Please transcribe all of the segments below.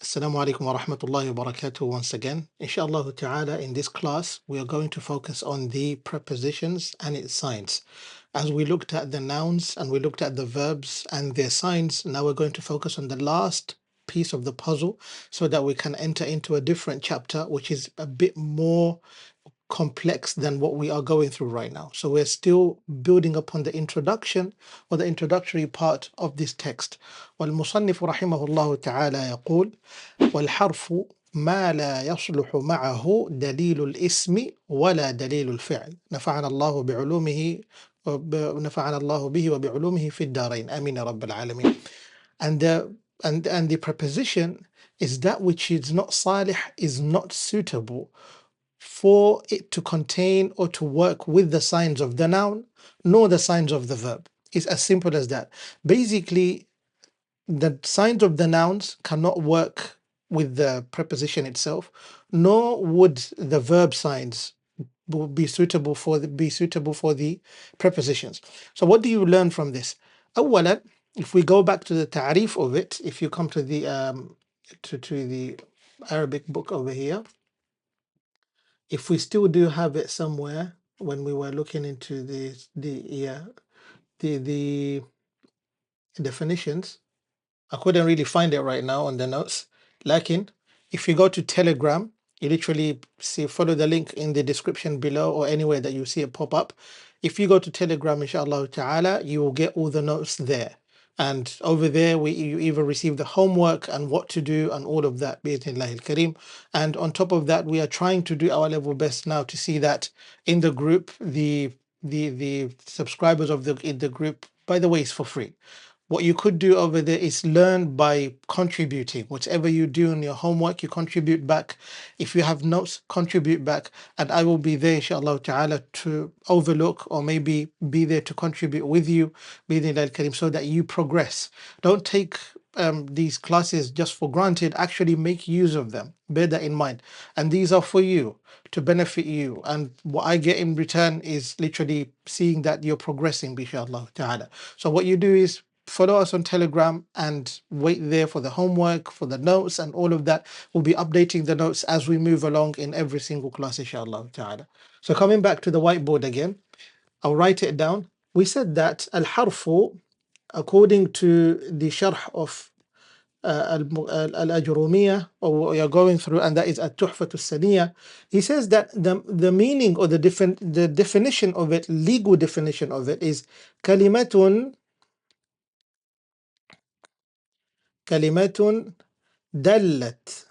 Assalamu alaikum wa rahmatullahi wa barakatuh once again. Inshallah ta'ala, in this class, we are going to focus on the prepositions and its signs. As we looked at the nouns and we looked at the verbs and their signs, now we're going to focus on the last piece of the puzzle so that we can enter into a different chapter, which is a bit more complex than what we are going through right now. So we're still building upon the introduction or the introductory part of this text. والمصنف رحمه الله تعالى يقول والحرف ما لا يصلح معه دليل الاسم ولا دليل الفعل نفعنا الله بعلومه نفعنا الله به وبعلومه في الدارين آمين يا رب العالمين. And the preposition is that which is not salih, is not suitable for it to contain or to work with the signs of the noun nor the signs of the verb. It's as simple as that. Basically, the signs of the nouns cannot work with the preposition itself, nor would the verb signs be suitable for the prepositions. So what do you learn from this? أولا, if we go back to the ta'rif of it, if you come to the to the Arabic book over here, if we still do have it somewhere when we were looking into the definitions, I couldn't really find it right now on the notes. Lakin, if you go to Telegram, you literally follow the link in the description below or anywhere that you see it pop up. If you go to Telegram, inshallah ta'ala, you will get all the notes there. And over there, you even receive the homework and what to do and all of that, bi'idhnillahi al-kareem. And on top of that, we are trying to do our level best now to see that in the group, the subscribers of in the group, by the way, is for free. What you could do over there is learn by contributing. Whatever you do in your homework, you contribute back. If you have notes, contribute back. And I will be there, inshallah ta'ala, to overlook or maybe be there to contribute with you, so that you progress. Don't take these classes just for granted. Actually make use of them. Bear that in mind. And these are for you, to benefit you. And what I get in return is literally seeing that you're progressing, inshallah ta'ala. So what you do is follow us on Telegram and wait there for the homework, for the notes and all of that. We'll be updating the notes as we move along in every single class, inshallah ta'ala. So coming back to the whiteboard again, I'll write it down. We said that al-harfu, according to the sharh of al-Ajrumiyyah, or what you're going through, and that is at-Tuhfatu as-Saniyah, he says that the meaning or the definition of it, legal definition of it, is kalimatun دلت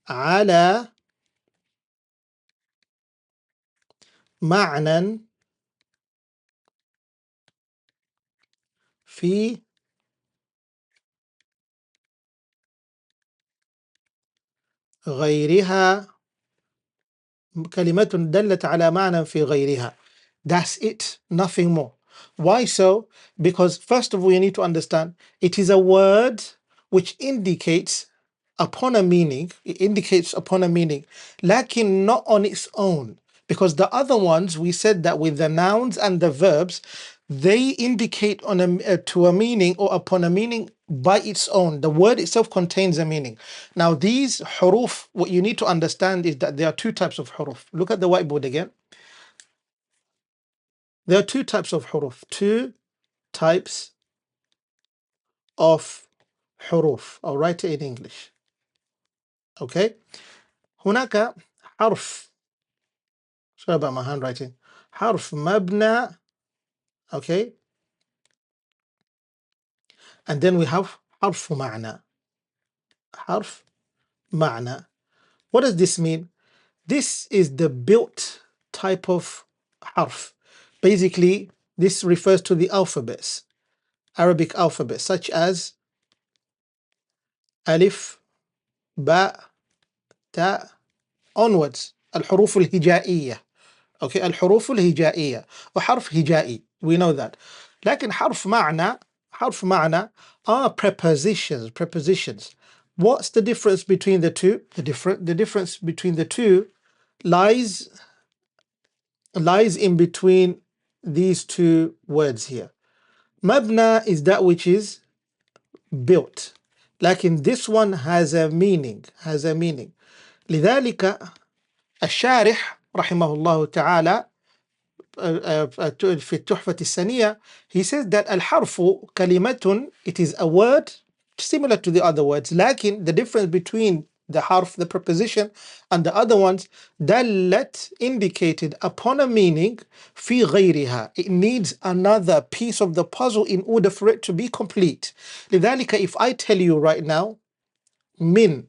على معنى في غيرها كلمة دلت على معنى في غيرها. That's it, nothing more. Why so? Because first of all, you need to understand it is a word which indicates upon a meaning, lakin not on its own. Because the other ones, we said that with the nouns and the verbs, they indicate on to a meaning or upon a meaning by its own. The word itself contains a meaning. Now these huruf, what you need to understand is that there are two types of huruf. Look at the whiteboard again. There are two types of huruf. Two types of huruf. I'll write it in English. Okay. هناك حرف. Sorry about my handwriting. حرف مبنى. Okay. And then we have حرف معنى. حرف معنى. What does this mean? This is the built type of harf. Basically, this refers to the alphabets, Arabic alphabet, such as alif, ba, ta, onwards. الحروف الهجائية. Okay, الحروف الهجائية وحرف هجائي. We know that. لكن حرف معنى are prepositions. What's the difference between the two? The difference between the two lies in between these two words here. Mabna is that which is built. لكن this one has a meaning, لذلك الشارح رحمه الله تعالى في التحفة السنية, he says that الحرف كلمة, it is a word similar to the other words, لكن the difference between the harf, the preposition, and the other ones, دلت, indicated upon a meaning, في غيرها, it needs another piece of the puzzle in order for it to be complete. لذلك if I tell you right now min,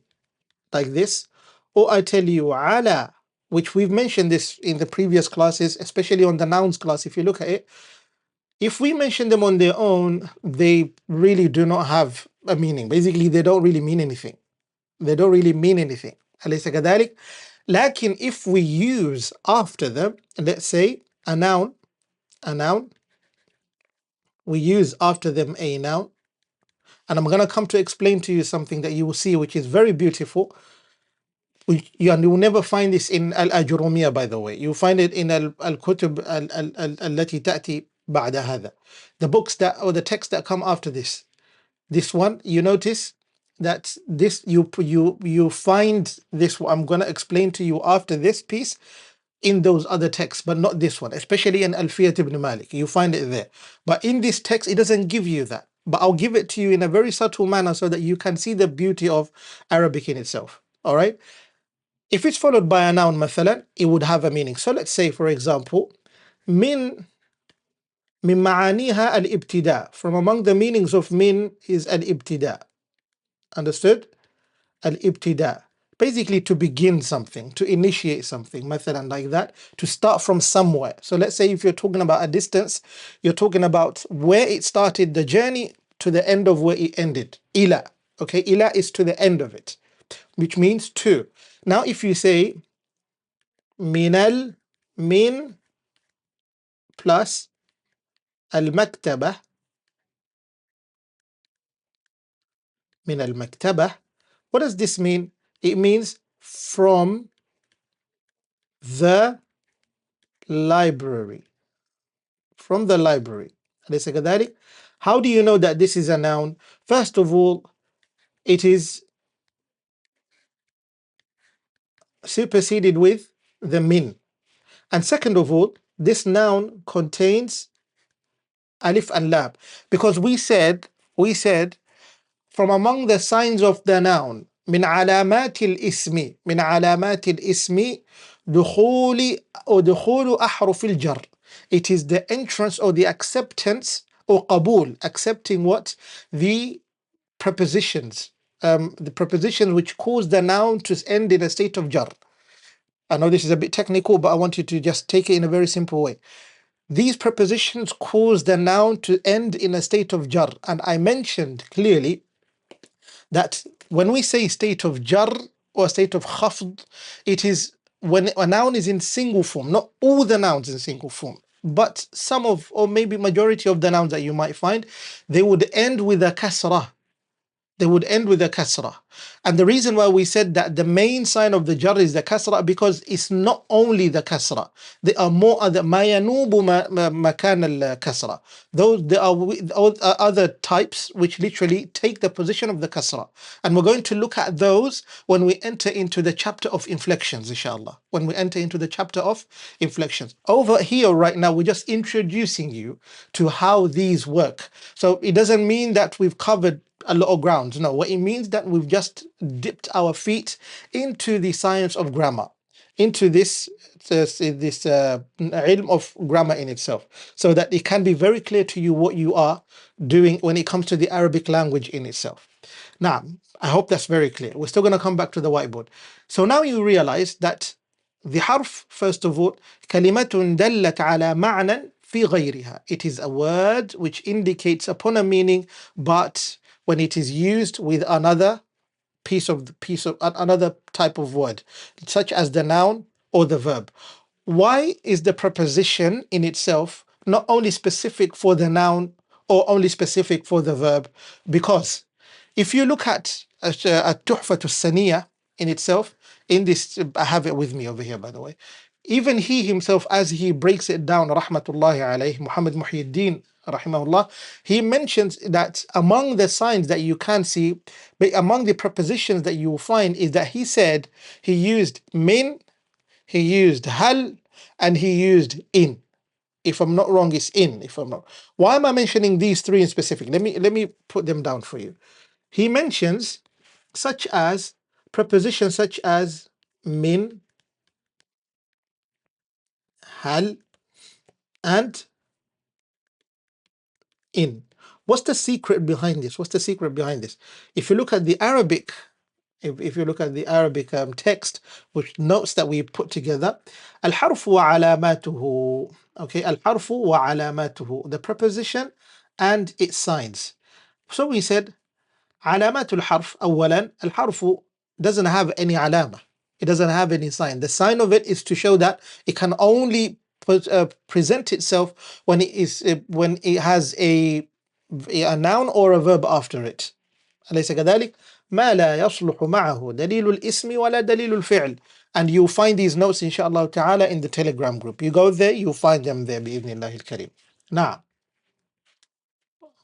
like this, or I tell you ala, which we've mentioned this in the previous classes, especially on the nouns class. If you look at it, if we mention them on their own, they really do not have a meaning. Basically, they don't really mean anything. أليس كذلك؟ لكن if we use after them, let's say a noun, we use after them a noun, and I'm going to come to explain to you something that you will see which is very beautiful. You will never find this in Ajrumiyyah, by the way. You find it in الكتب التي تأتي بعد هذا. The books that, or the texts that come after this. This one, you notice that this you find this. I'm going to explain to you after this piece in those other texts, but not this one, especially in Alfiyat ibn Malik. You find it there. But in this text, it doesn't give you that. But I'll give it to you in a very subtle manner so that you can see the beauty of Arabic in itself. All right? If it's followed by a noun, مثلا, it would have a meaning. So let's say, for example, من معانيها الابتداء. From among the meanings of min is الابتداء. Understood? الابتداء. Basically to begin something, to initiate something, مثلا like that, to start from somewhere. So let's say if you're talking about a distance, you're talking about where it started, the journey, to the end of where it ended. إلى. Okay, إلى is to the end of it, which means to. Now if you say min plus المكتبة, من المكتبة, what does this mean? It means from the library. From the library. أليس كذلك? How do you know that this is a noun? First of all, it is superseded with the min. And second of all, this noun contains alif and lam. Because we said from among the signs of the noun, من علامات الاسم دخول أحرف الجر. It is the entrance or the acceptance or قبول, accepting what? The prepositions. The prepositions which cause the noun to end in a state of jar. I know this is a bit technical, but I want you to just take it in a very simple way. These prepositions cause the noun to end in a state of jar. And I mentioned clearly that when we say state of jar or state of khafd, it is when a noun is in single form, not all the nouns in single form, but some of, or maybe majority of the nouns that you might find, they would end with a kasrah. And the reason why we said that the main sign of the jar is the kasra, because it's not only the kasra. There are more other ما ينوب مكان الكسرة. There are other types which literally take the position of the kasra. And we're going to look at those when we enter into the chapter of inflections, inshallah. Over here right now, we're just introducing you to how these work. So it doesn't mean that we've covered a lot of ground. No, what it means that we've just dipped our feet into the science of grammar, into this ilm of grammar in itself, so that it can be very clear to you what you are doing when it comes to the Arabic language in itself. Now, I hope that's very clear. We're still going to come back to the whiteboard. So now you realize that the harf, first of all, كلمة دلت على معنى في غيرها. It is a word which indicates upon a meaning, but when it is used with another another type of word, such as the noun or the verb. Why is the preposition in itself not only specific for the noun or only specific for the verb? Because if you look at التحفة السنية in itself, in this, I have it with me over here, by the way. Even he himself, as he breaks it down, rahmatullahi alayhi, Muhammad Muhyiddin, rahimahullah, he mentions that among the signs that you can see, but among the prepositions that you will find, is that he said he used min, he used hal, and he used in. If I'm not wrong, it's in. If I'm not, why am I mentioning these three in specific? Let me put them down for you. He mentions such as prepositions such as min, hal, and in. What's the secret behind this? What's the secret behind this? If you look at the Arabic, if you look at the Arabic text, which notes that we put together, al-harfu wa alamatuhu. Okay, al-harfu wa alamatuhu, the preposition and its signs. So we said علامات الحرف أولا الحرف doesn't have any علامة. It doesn't have any sign. The sign of it is to show that it can only present itself when when it has a noun or a verb after it. أليس كذلك؟ ما لا يصلح معه دليل الاسم ولا دليل الفعل. And you'll find these notes inshallah ta'ala in the Telegram group. You go there, you'll find them there بإذن الله الكريم. نعم.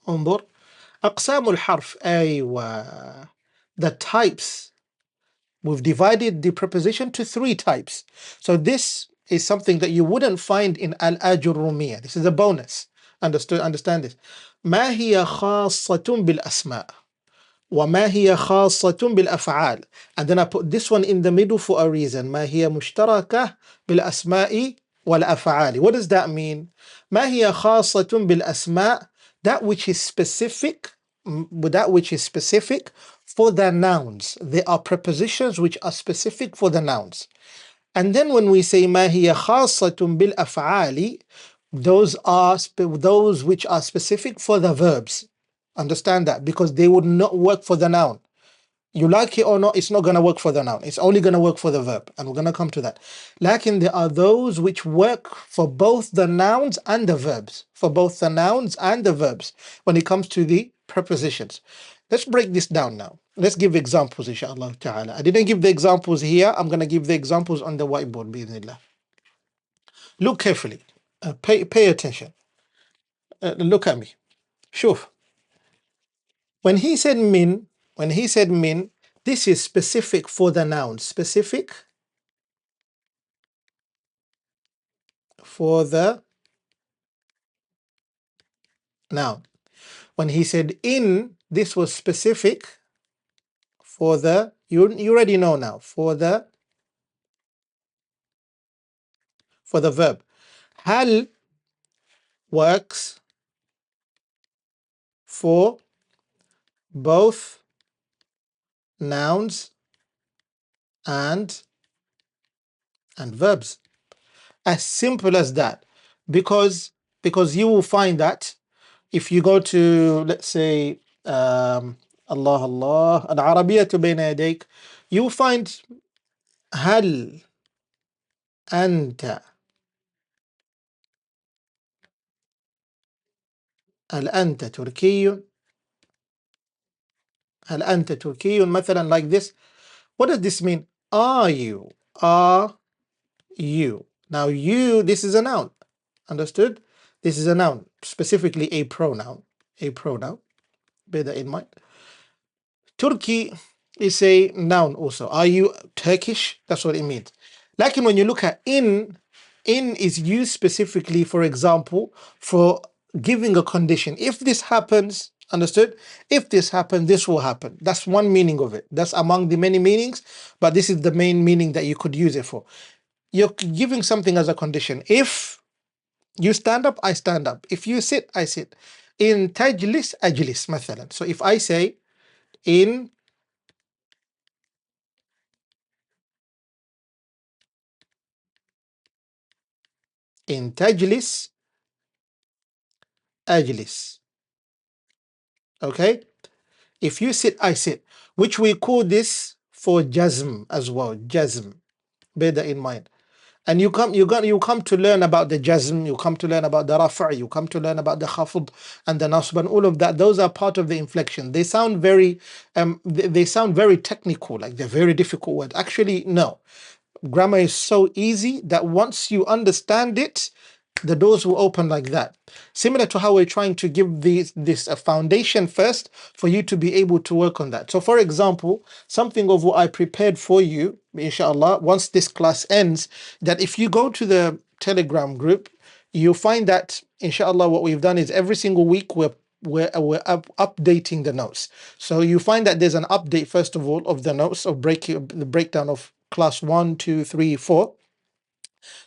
انظر أقسام الحرف. أيوة. The types. We've divided the preposition to three types. So this is something that you wouldn't find in Al-Ajrumiyyah. This is a bonus. Understand this. ما هي خاصة بالأسماء وما هي خاصة بالأفعال. And then I put this one in the middle for a reason. ما هي مشتركة بالأسماء والأفعال. What does that mean? ما هي خاصة بالأسماء. That which is specific, for the nouns. There are prepositions which are specific for the nouns. And then when we say ما هي خاصة بالأفعال, those are those which are specific for the verbs. Understand that, because they would not work for the noun. You like it or not, it's not going to work for the noun. It's only going to work for the verb. And we're going to come to that. Lakin there are those which work for both the nouns and the verbs. For both the nouns and the verbs when it comes to the prepositions. Let's break this down now. Let's give examples, inshallah ta'ala. I didn't give the examples here. I'm going to give the examples on the whiteboard, bi'idhnillah. Look carefully. Pay attention. Look at me. Shuf. When he said min, this is specific for the noun. Specific for the noun. When he said in, this was specific for the, you already know now, for the verb. Hal works for both nouns and verbs. As simple as that. Because you will find that if you go to, let's say, Allah العربية بين يديك, you will find هل أنت هل أنت تركي هل أنت تركي مثلا, like this. What does this mean? Are you? Now you, this is a noun. Understood? This is a noun, specifically a pronoun. Bear that in mind. Turkey is a noun also. Are you Turkish? That's what it means. Like when you look at in is used specifically, for example, for giving a condition. If this happens, understood? If this happens, this will happen. That's one meaning of it. That's among the many meanings, but this is the main meaning that you could use it for. You're giving something as a condition. If you stand up, I stand up. If you sit, I sit. In tajlis, ajlis, مثلا. So if I say in tajlis, ajlis. Okay? If you sit, I sit. Which we call this for jazm as well. Jazm. Bear that in mind. And you come to learn about the jazm, you come to learn about the rafa', you come to learn about the khafd and the nasb and all of that. Those are part of the inflection. They sound very technical, like they're very difficult words. Actually, no. Grammar is so easy that once you understand it, the doors will open like that. Similar to how we're trying to give this a foundation first for you to be able to work on that. So for example, something of what I prepared for you, inshallah, once this class ends, that if you go to the Telegram group, you'll find that inshallah what we've done is every single week we're updating the notes. So you find that there's an update first of all of the notes of the breakdown of class 1, 2, 3, 4,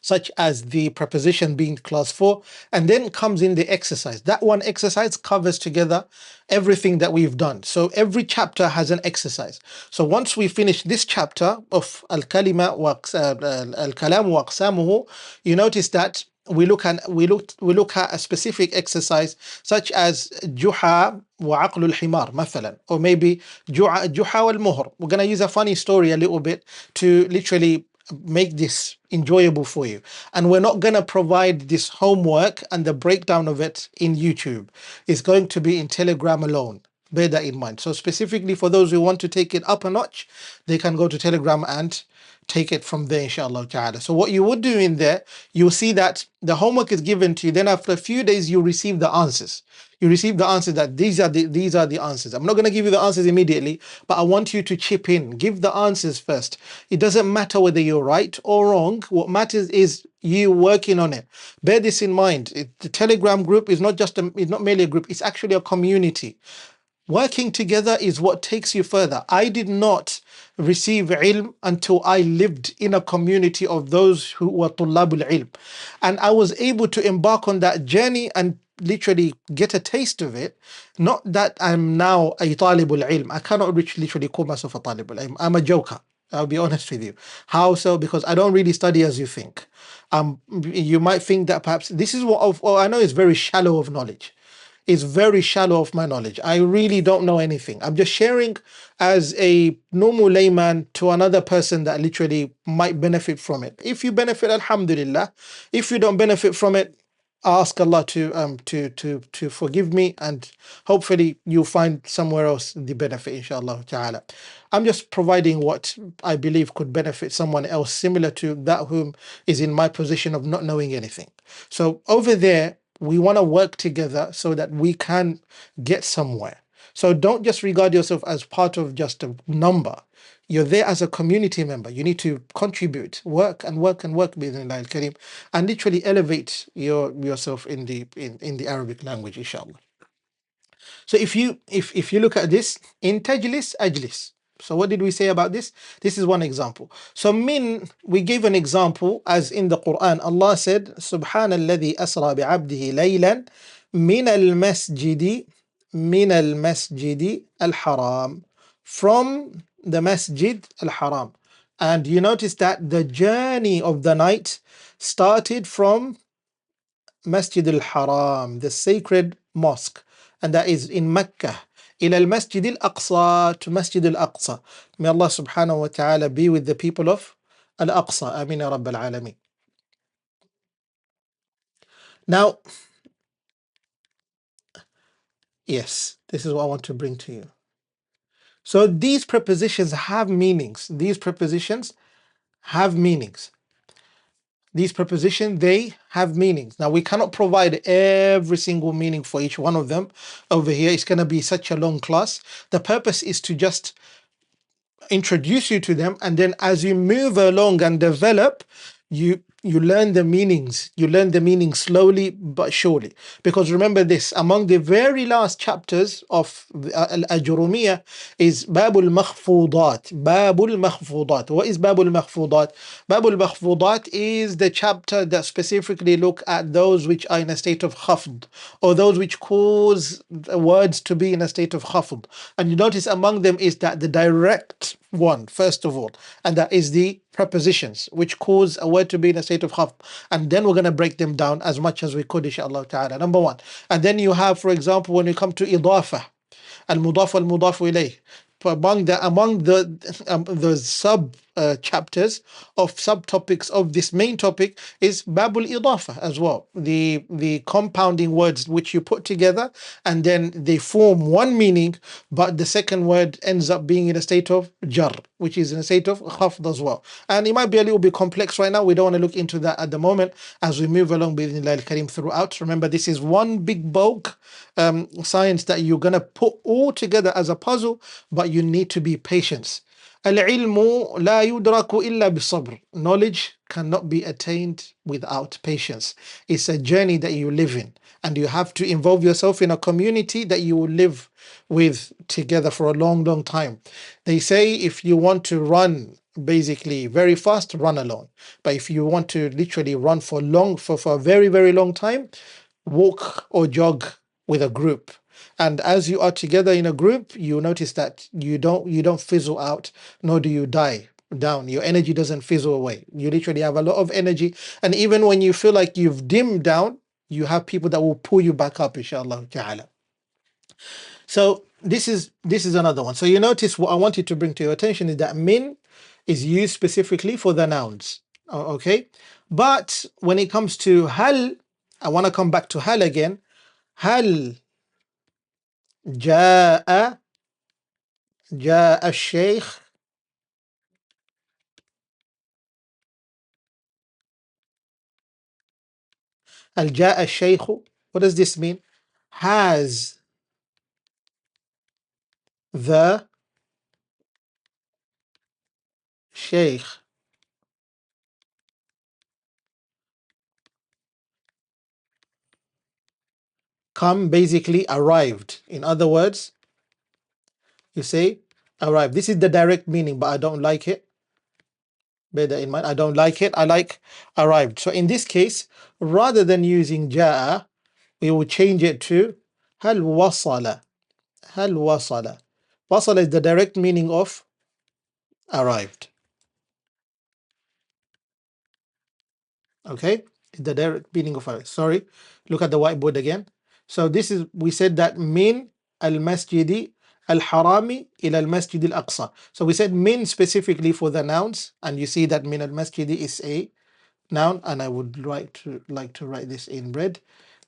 such as the preposition being class 4, and then comes in the exercise. That one exercise covers together everything that we've done. So every chapter has an exercise. So once we finish this chapter of al-kalima wa al-kalam wa aqsamuhu, you notice that we look at a specific exercise such as juha wa aqlul himar مثلا, or maybe juha wal muhr. We're going to use a funny story a little bit to literally make this enjoyable for you, and we're not going to provide this homework and the breakdown of it in YouTube. It's going to be in Telegram alone. Bear that in mind. So specifically for those who want to take it up a notch, they can go to Telegram and take it from there, inshallah ta'ala. So what you would do in there, you'll see that the homework is given to you. Then after a few days, you receive the answers. You receive the answers that these are the answers. I'm not going to give you the answers immediately, but I want you to chip in. Give the answers first. It doesn't matter whether you're right or wrong. What matters is you working on it. Bear this in mind. The Telegram group is it's not merely a group. It's actually a community. Working together is what takes you further. I did not receive ilm until I lived in a community of those who were tullabul ilm. And I was able to embark on that journey and literally get a taste of it. Not that I'm now a talibul ilm. I cannot literally call myself a talibul ilm. I'm a joker. I'll be honest with you. How so? Because I don't really study as you think. You might think that perhaps this is what I know is very shallow of knowledge. Is very shallow of my knowledge. I really don't know anything. I'm just sharing as a normal layman to another person that literally might benefit from it. If you benefit, alhamdulillah. If you don't benefit from it, ask Allah to forgive me, and hopefully you'll find somewhere else the benefit, inshallah ta'ala. I'm just providing what I believe could benefit someone else similar to that whom is in my position of not knowing anything. So over there, we want to work together so that we can get somewhere. So don't just regard yourself as part of just a number. You're there as a community member. You need to contribute, work and work and work bi'idhnillah al-kareem, and literally elevate yourself in the Arabic language, inshallah. So if you look at this, in tajlis ajlis. So what did we say about this? This is one example. So we gave an example as in the Quran. Allah said, Subhanalladhi asra bi'abdihi laylan min al-masjidi al-haram. From the masjid al-haram. And you notice that the journey of the night started from Masjid al-Haram, the sacred mosque, and that is in Mecca. إلى المسجد الأقصى, to Masjid al-Aqsa. May Allah subhanahu wa ta'ala be with the people of Al-Aqsa. Ameen ya Rabbal Alameen. Now, yes, this is what I want to bring to you. So these prepositions have meanings. These prepositions have meanings. These prepositions, they have meanings. Now, we cannot provide every single meaning for each one of them over here. It's going to be such a long class. The purpose is to just introduce you to them, and then as you move along and develop, you learn the meanings. You learn the meanings slowly but surely. Because remember this, among the very last chapters of Ajrumiyyah is Babul Makhfudat. Babul Makhfudat. What is Babul Makhfudat? Babul Makhfudat is the chapter that specifically look at those which are in a state of khafd, or those which cause words to be in a state of khafd. And you notice among them is that the direct one, first of all, and that is the prepositions which cause a word to be in a state of khafd, and then we're going to break them down as much as we could, inshallah ta'ala. Number one. And then you have, for example, when you come to idafa, al-mudaf wal-mudaf ilayh, among the sub chapters of subtopics of this main topic is babul idafa as well, the compounding words which you put together and then they form one meaning, but the second word ends up being in a state of jar, which is in a state of khafd as well. And it might be a little bit complex right now. We don't want to look into that at the moment as we move along bi'idhnillah al-kareem throughout. Remember, this is one big bulk science that you're going to put all together as a puzzle, but you need to be patient. العلم لا يدرك إلا بالصبر. Knowledge cannot be attained without patience. It's a journey that you live in, and you have to involve yourself in a community that you will live with together for a long, long time. They say if you want to run basically very fast, run alone. But if you want to literally run for a very, very long time, walk or jog with a group. And as you are together in a group, you notice that you don't fizzle out, nor do you die down. Your energy doesn't fizzle away. You literally have a lot of energy. And even when you feel like you've dimmed down, you have people that will pull you back up, inshallah ta'ala. So this is another one. So you notice what I wanted to bring to your attention is that min is used specifically for the nouns. Okay? But when it comes to hal, I want to come back to hal again. هل جاء الشيخ هل جاء الشيخ. What does this mean? Has the sheikh come, basically arrived. In other words, you say arrived. This is the direct meaning, but I don't like it. Bear that in mind. I don't like it. I like arrived. So in this case, rather than using جاء, we will change it to هل وصل. هل وصل. وصل is the direct meaning of arrived. Okay, the direct meaning of arrived. Sorry, look at the whiteboard again. So this is, we said that min al-masjidi al-harami ila al-masjid al-aqsa. So we said min specifically for the nouns, and you see that min al-masjidi is a noun, and I would like to write this in red.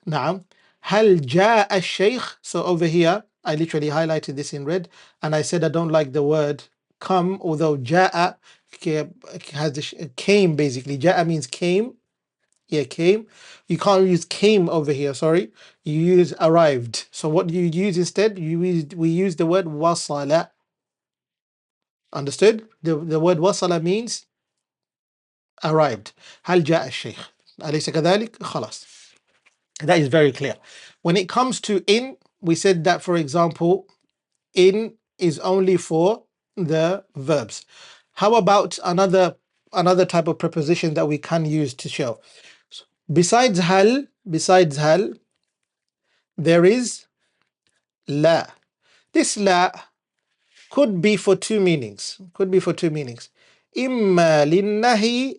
Naam. Hal jaa al-shaykh. So over here, I literally highlighted this in red, and I said I don't like the word come, although jaa has came basically. Jaa means came. Yeah, came. You can't use came over here, sorry. You use arrived. So what do you use instead? We use the word wasala. Understood? The word wasala means arrived. هل جاء الشيخ. أليس كذلك؟ خلاص. That is very clear. When it comes to in, we said that, for example, in is only for the verbs. How about another type of preposition that we can use to show? Besides hal, there is la. This la could be for two meanings. Imma linnahi.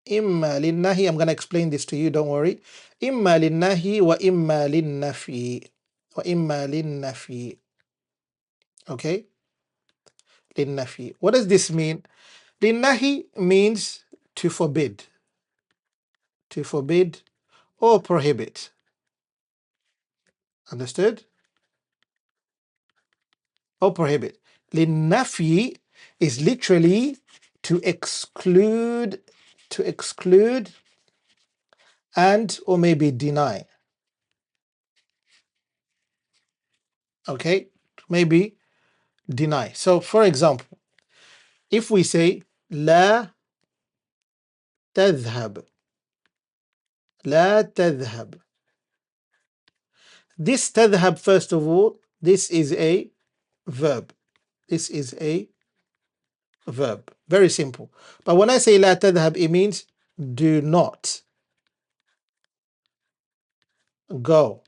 I'm going to explain this to you, don't worry. Imma linnahi wa imma linnafi. Okay? Linnafi. What does this mean? Linnahi means to forbid. Or prohibit. Understood? Or prohibit. Linnafi is literally to exclude and or maybe deny. Okay? Maybe deny. So for example, if we say لا تذهب. This تذهب, first of all, this is a verb. Very simple. But when I say لا تذهب, it means do not go,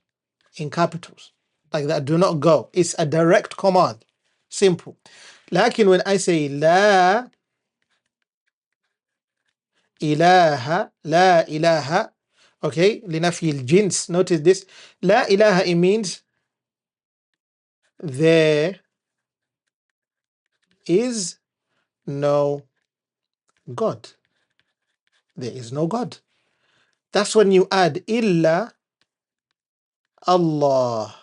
in capitals. Like that, do not go. It's a direct command. Simple. Lakin when I say لا إله, okay, لنفي الجنس. Notice this. لا إله, it means there is no God. There is no God. That's when you add illa Allah.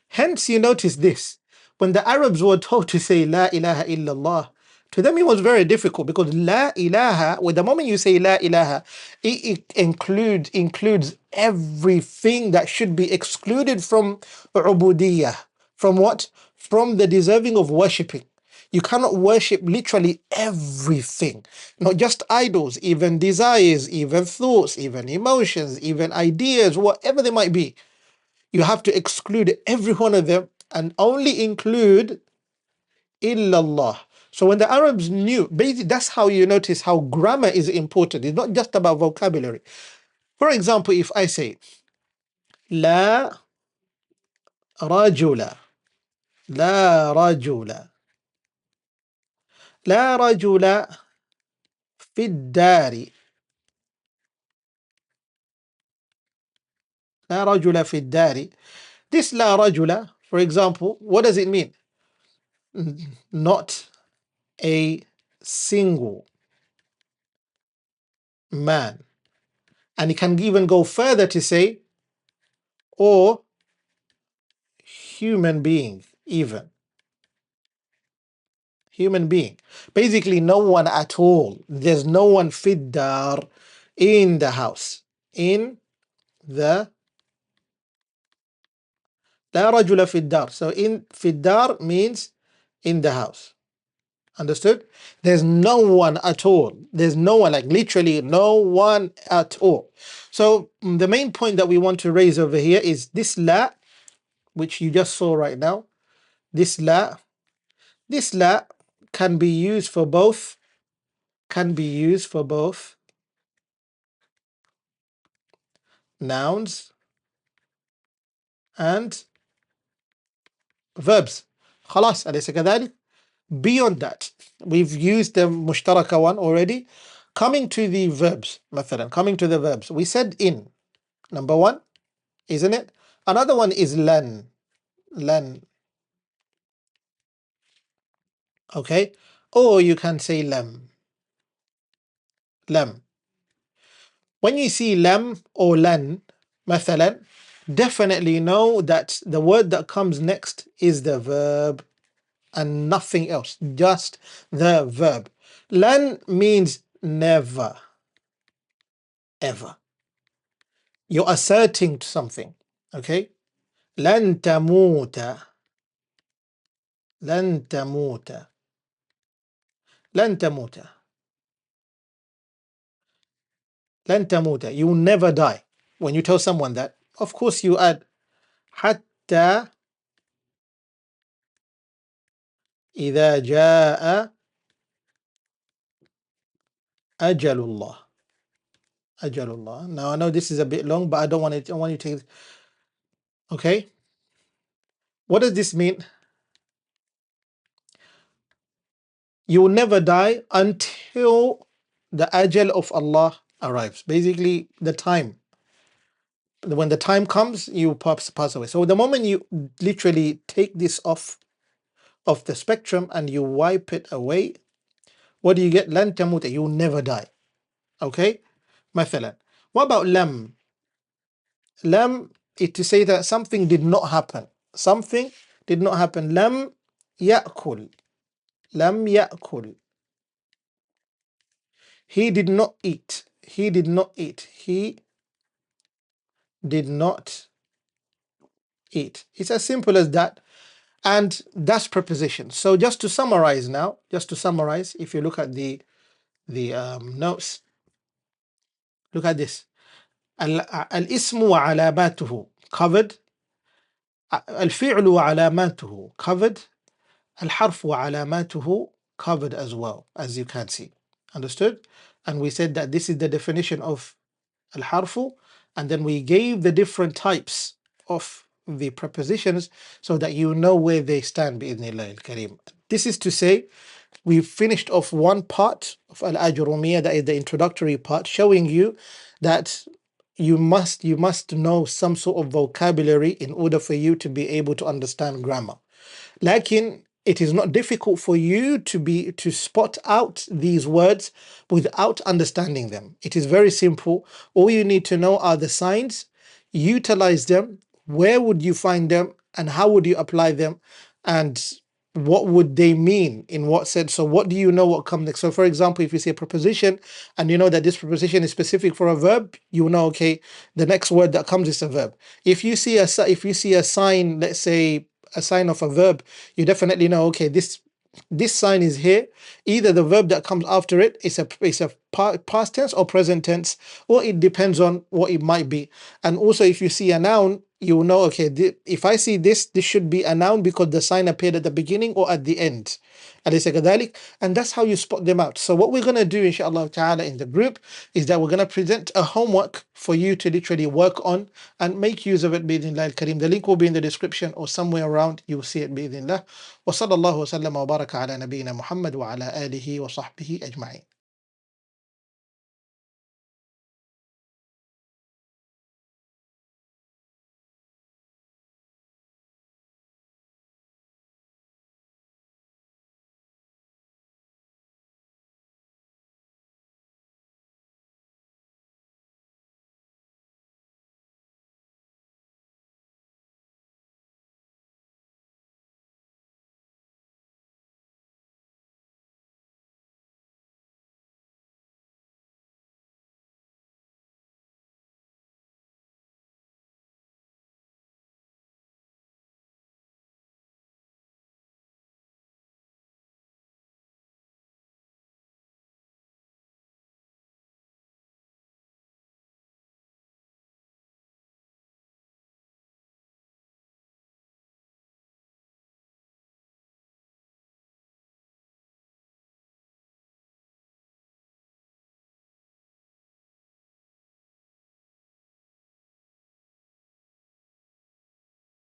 Hence, you notice this. When the Arabs were told to say La ilaha illallah, to them it was very difficult because La ilaha, with the moment you say La ilaha, it includes everything that should be excluded from ubudiyyah. From what? From the deserving of worshipping. You cannot worship literally everything, not just idols, even desires, even thoughts, even emotions, even ideas, whatever they might be. You have to exclude every one of them and only include illallah. So when the Arabs knew, basically that's how you notice how grammar is important. It's not just about vocabulary. For example, if I say la rajula, la rajula, la rajula fi dari, la rajula fi dari. This la rajula, for example, what does it mean? Not a single man. And it can even go further to say, or human being, even. Human being. Basically, no one at all. There's no one fiddar in the house. In the La rajula fiddar. So in fiddar means in the house. Understood? There's no one at all. There's no one, like literally no one at all. So the main point that we want to raise over here is this la, which you just saw right now. This la can be used for both, nouns and verbs. خلاص أليس كذلك? Beyond that, we've used the mushtaraka one already. Coming to the verbs, مثلا, coming to the verbs, we said in, number one, isn't it? Another one is lan, okay? Or you can say lam. When you see lam or lan, مثلا, definitely know that the word that comes next is the verb and nothing else, just the verb. Lan means never, ever. You're asserting something, okay? لن تموت, لن تموت, لن تموت, لن تموت. You will never die. When you tell someone that, of course you add حتى إذا جاء أجل الله. أجل الله. Now I know this is a bit long, but I don't want it. I want you to take. Okay. What does this mean? You will never die until the ajal of Allah arrives. Basically, the time. When the time comes, you pass away. So the moment you literally take this off of the spectrum and you wipe it away, what do you get? لن تموت. You will never die. Okay? مثلا. What about lam? Lam is to say that something did not happen. Something did not happen. Lam يأكل. Lam يأكل. He did not eat. He did not eat. He did not eat. It's as simple as that. And that's preposition. So just to summarize now, if you look at the notes, look at this. الاسم وعلاماته covered. الفعل وعلاماته covered. الحرف وعلاماته covered as well, as you can see. Understood? And we said that this is the definition of al-harfu, and then we gave the different types of the prepositions so that you know where they stand بإذن الله الكريم. This is to say, we've finished off one part of Al-Ajrumiyyah, that is the introductory part, showing you that you must know some sort of vocabulary in order for you to be able to understand grammar. لكن it is not difficult for you to spot out these words without understanding them. It is very simple. All you need to know are the signs, utilize them, where would you find them, and how would you apply them, and what would they mean in what sense. So what do you know what comes next? So for example, if you see a preposition and you know that this preposition is specific for a verb, you know, okay, the next word that comes is a verb. If you see a sign, let's say a sign of a verb, you definitely know, okay, this sign is here. Either the verb that comes after it is a past tense or present tense, or it depends on what it might be. And also, if you see a noun, you will know, okay, if I see this should be a noun because the sign appeared at the beginning or at the end. أليس كذلك? And that's how you spot them out. So what we're going to do, inshallah ta'ala, in the group is that we're going to present a homework for you to literally work on and make use of it, bi'idhnillah al-kareem. The link will be in the description or somewhere around. You will see it, bi'idhnillah. وصلى الله وسلم وبارك على نبينا محمد وعلى آله وصحبه أجمعين.